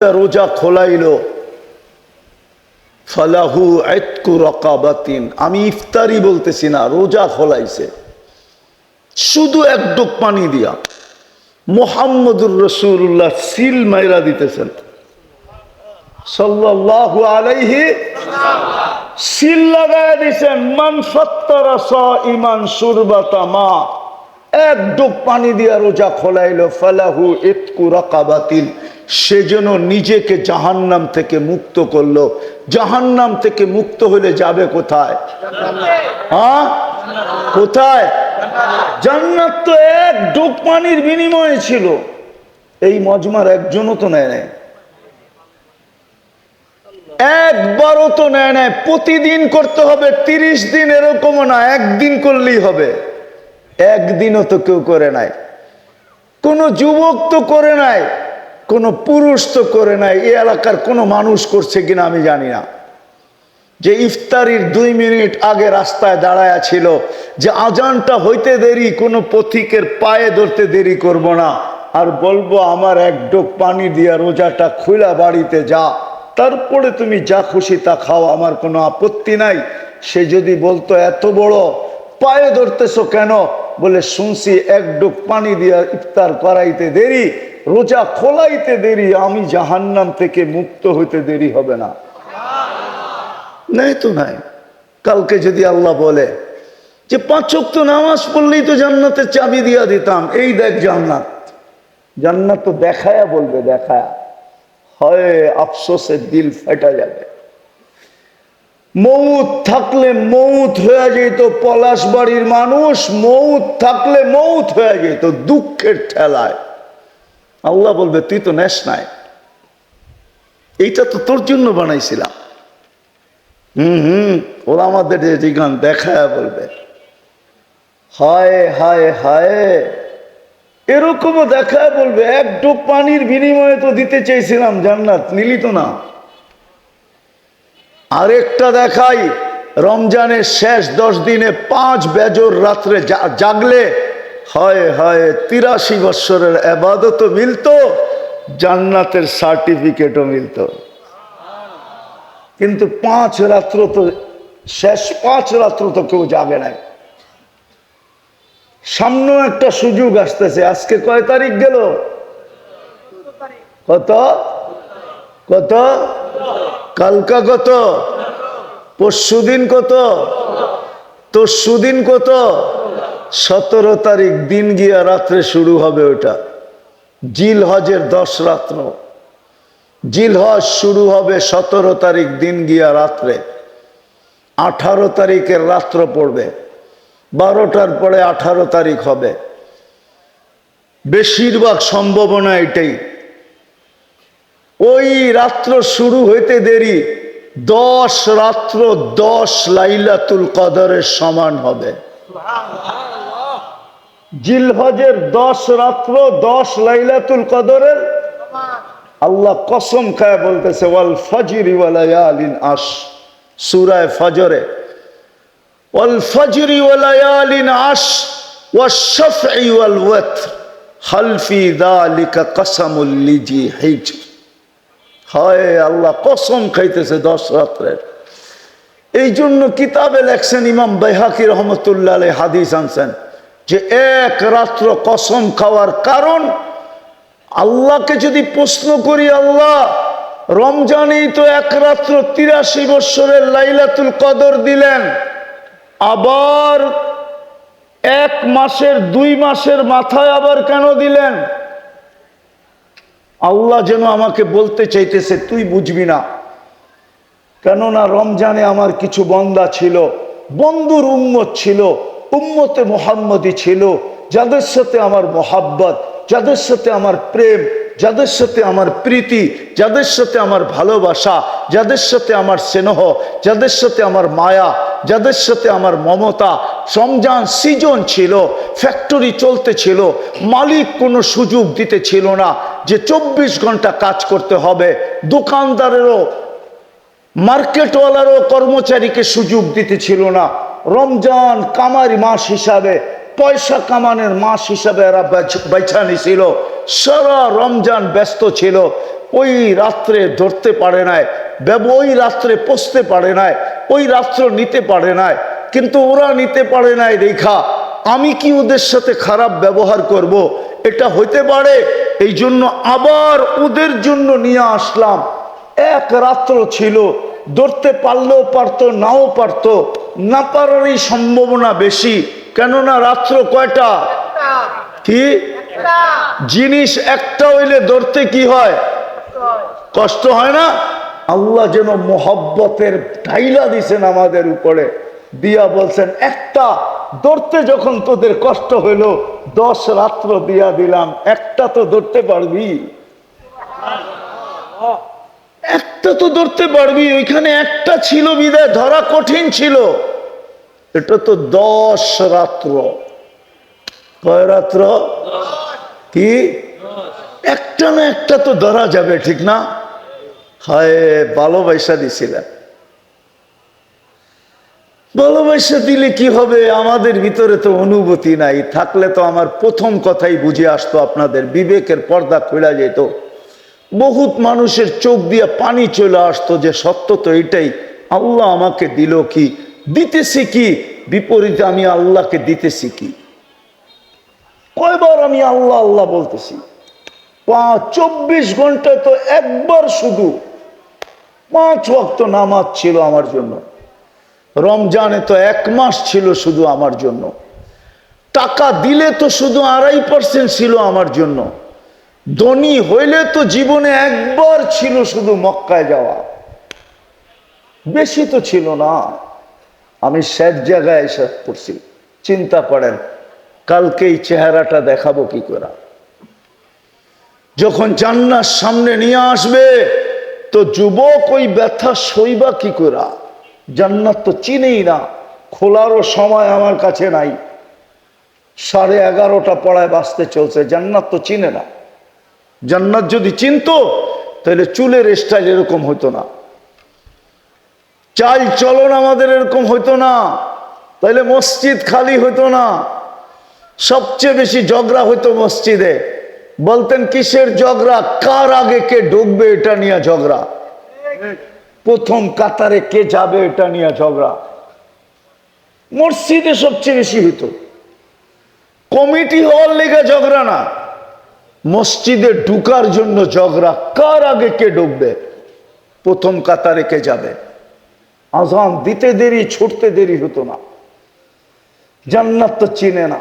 রোজা খোলাইলো ফালাহু ইতকু রাকাবাতিন। আমি ইফতারি বলতেছি না, রোজা খোলাইছে শুধু এক ডুব পানি দিয়া। মুহাম্মদুর রাসূলুল্লাহ সিল মাইরা দিতেছেন সাল্লাল্লাহু আলাইহি, সিল লাগায় দিছেন মান ফাত্তারা সাইমান শুরবাতা মা। এক ডুব পানি দিয়া রোজা খোলাইলো ফালাহু ইতকু রাকাবাতিন। সে যেন নিজেকে জাহান্নাম থেকে মুক্ত করলো। জাহান্নাম থেকে মুক্ত হলে যাবে কোথায়? হ্যাঁ, কোথায়? জান্নাত তো এক ডুব পানির বিনিময়ে ছিল। এই মজমার একজনও তো নেয় নাই, একবারও তো নেয় নাই। প্রতিদিন করতে হবে, 30 দিন এরকমও না, একদিন করলেই হবে। একদিনও তো কেউ করে নাই, কোনো যুবক তো করে নাই, কোন পুরুষ তো করে নাই। এই এলাকার কোনো মানুষ করছে কিনা আমি জানি না, যে ইফতারির 2 মিনিট আগে রাস্তায় দাঁড়ায়া ছিল যে আজানটা হইতে দেরি, কোনো পথিকের পায়ে ধরতে দেরি করব না, আর বলবো আমার এক ডোক পানি দিয়া রোজাটা খুলা বাড়িতে যা, তারপরে তুমি যা খুশি তা খাও, আমার কোনো আপত্তি নাই। সে যদি বলতো এত বড় পায়ে ধরতেছো কেন, বলে শুনছি এক ডোক পানি দিয়া ইফতার করাইতে দেরি, রোজা খোলাইতে দেরি, আমি জাহান্নাম থেকে মুক্ত হইতে দেরি হবে না। নাই তো নাই। কালকে যদি আল্লাহ বলে যে 5 ওয়াক্ত নামাজ পড়লেই তো জান্নাতের চাবি দিয়া দিতাম, এই দেখ জান্নাত, জান্নাত তো দেখায়া বলবে, দেখায়া হয় আফসোসে দিল ফেটা যাবে। মৌত থাকলে মৌত হয়ে যেত, পলাশ বাড়ির মানুষ মৌত থাকলে মৌত হয়ে যেত দুঃখের ঠেলায়। আল্লাহ বলবে তুই তো নেস নাই, এইটা তো তোর জন্য বানাইছিলাম। ওরা আমাদের যে গান দেখায় বলবে হায় হায় হায়, এরকমও দেখায় বলবে এক ডোব পানির বিনিময়ে তো দিতে চেয়েছিলাম জান্নাত, নিলি তো না। আরেকটা দেখাই, রমজানের শেষ 10 দিনে 5 বেজর রাত্রে জাগলে হয় হয় 83 বৎসরের ইবাদতও মিলতো, জান্নাতের সার্টিফিকেটও মিলতো। কিন্তু 5 রাত্র তো, শেষ 5 রাত্র তো কেউ জাগে নাই। সামনে একটা সুযোগ আসতেছে। আজকে কয় তারিখ গেল? কত কত? কালকা কত? পরশুদিন কত? তরশুদিন কত? 17 তারিখ দিন গিয়া রাত্রে শুরু হবে ওটা। জিলহজের 10 রাত্র, জিলহজ শুরু হবে 17 তারিখ দিন গিয়া রাত্রে। 18 তারিখের রাত্র পড়বে, 12টার পরে 18 তারিখ হবে। বেশিরভাগ সম্ভাবনা এটাই। ওই রাত্র শুরু হইতে দেরি 10 রাত্র 10 লাইলাতুল কদরের সমান হবে। জিলহজের 10 রাত্র 10 লাইলাতুল কদরের। আল্লাহ কসম খায় বলতেছে ওয়াল ফজরি ওয়া লায়ালিন আশ, সূরা ফজরে, ওয়াল ফজরি ওয়া লায়ালিন আশ ওয়াশ শাফঈ ওয়াল ওয়াতর হাল ফি যালিকা কসমুল লিজি হিজর। হয় আল্লাহ কসম খাইতেছে 10 রাত্রের। এই জন্য কিতাবে লেখছেন ইমাম বাইহাকি রহমতুল্লাহ আলাইহি হাদিস আনছেন যে এক রাত্র কসম খাওয়ার কারণ, আল্লাহকে যদি প্রশ্ন করি, আল্লাহ রমজানেই তো এক রাত্র 83 বৎসরের লাইলাতুল কদর দিলেন, আবার 1 মাসের 2 মাসের মাথায় আবার কেন দিলেন? আল্লাহ যেন আমাকে বলতে চাইতেছে তুই বুঝবি না, কেননা রমজানে আমার কিছু বান্দা ছিল, বন্ধুর উম্মত ছিল, উম্মতে মুহাম্মদী ছিল, যাদের সাথে আমার মোহাব্বত, যাদের সাথে আমার প্রেম, যাদের সাথে আমার প্রীতি, যাদের সাথে আমার ভালোবাসা, যাদের সাথে আমার স্নেহ, যাদের সাথে আমার মায়া, যাদের সাথে আমার মমতা। রমজান সিজন ছিল, ফ্যাক্টরি চলতে ছিল, মালিক কোনো সুযোগ দিতে ছিল না যে 24 ঘন্টা কাজ করতে হবে। দোকানদারেরও, মার্কেটওয়ালারও কর্মচারীকে সুযোগ দিতে ছিল না। রমজান কামারি মাস হিসাবে পয়সা কামানোর মাস হিসাবে এরা বেছা নিছিল। সারা রমজান ব্যস্ত ছিল, ওই রাত্রে ধরতে পারে নাই, ওই রাত্রে পচতে পারে নাই, ওই রাত্র নিতে পারে নাই। কিন্তু ওরা নিতে পারে নাই দেখা আমি কি ওদের সাথে খারাপ ব্যবহার করব, এটা হইতে পারে, এই জন্য আবার ওদের জন্য নিয়ে আসলাম। এক রাত্র ছিল, ধরতে পারলেও পারতো, নাও পারতো, না পারারই সম্ভাবনা বেশি। কেননা রাত্র কয়টা? কি জিনিস একটা হইলে ধরতে কি হয়? কষ্ট হয় না? আল্লাহ যেন মোহব্বতের ঢাইলা দিছেন আমাদের উপরে, দিয়া বলছেন একটা ধরতে যখন তোদের কষ্ট হইল 10 রাত্র দিয়া দিলাম, একটা তো ধরতে পারবি, একটা তো ধরতে পারবি। ওইখানে একটা ছিল বিদায় ধরা কঠিন ছিল। এটা তো 10 রাত্র। কয় রাত্র? কি একটা না একটা তো ধরা যাবে, ঠিক না? হায় ভালোবাসা দিছিলেন। ভালোবাসা দিলে কি হবে? আমাদের ভিতরে তো অনুভূতি নাই, থাকলে তো আমার প্রথম কথাই বুঝে আসতো, আপনাদের বিবেকের পর্দা খুলে যেত। বহুত মানুষের চোখ দিয়ে পানি চলে আসতো যে সত্য তো এটাই, আল্লাহ আমাকে দিল কি, দিতেছি কি, বিপরীতে আমি আল্লাহকে দিতেছি কি। কয়বার আমি আল্লাহ আল্লাহ বলতেছি? 24 ঘন্টায় তো একবার শুধু 5 ওয়াক্ত নামাজ ছিল আমার জন্য। রমজানে তো 1 মাস ছিল শুধু আমার জন্য। টাকা দিলে তো শুধু 2.5% ছিল আমার জন্য। ধনী হইলে তো জীবনে একবার ছিল শুধু মক্কায় যাওয়া, বেশি তো ছিল না। আমি শেষ জায়গায় এসে পড়ছি। চিন্তা করেন কালকে এই চেহারাটা দেখাবো কি করে? যখন জান্নাত সামনে নিয়ে আসবে তো যুবক ওই ব্যথা সইবা কি করে? জান্নাত তো চিনেই না, খোলারও সময় আমার কাছে নাই। 11:30 পড়ায় বাঁচতে চলছে, জান্নাত তো চিনে না। জান্নাত যদি চিনতো তাহলে চুলের স্টাইল এরকম হতো না, চাল চলন আমাদের এরকম হতো না, তাহলে মসজিদ খালি হতো না। সবচেয়ে বেশি ঝগড়া হতো মসজিদে। বলতেন কিসের ঝগড়া? কার আগে কে ঢুকবে এটা নিয়ে ঝগড়া, প্রথম কাতারে কে যাবে এটা নিয়ে ঝগড়া। মসজিদে সবচেয়ে বেশি হতো। কমিটি হওয়ার লেগে ঝগড়া না, মসজিদে ঢুকার জন্য ঝগড়া, কার আগে কে ঢুকবে, প্রথম কাতারে কে যাবে। আজান দিতে দেরি, ছুটতে দেরি হতো না। জান্নাত তো চিনে না।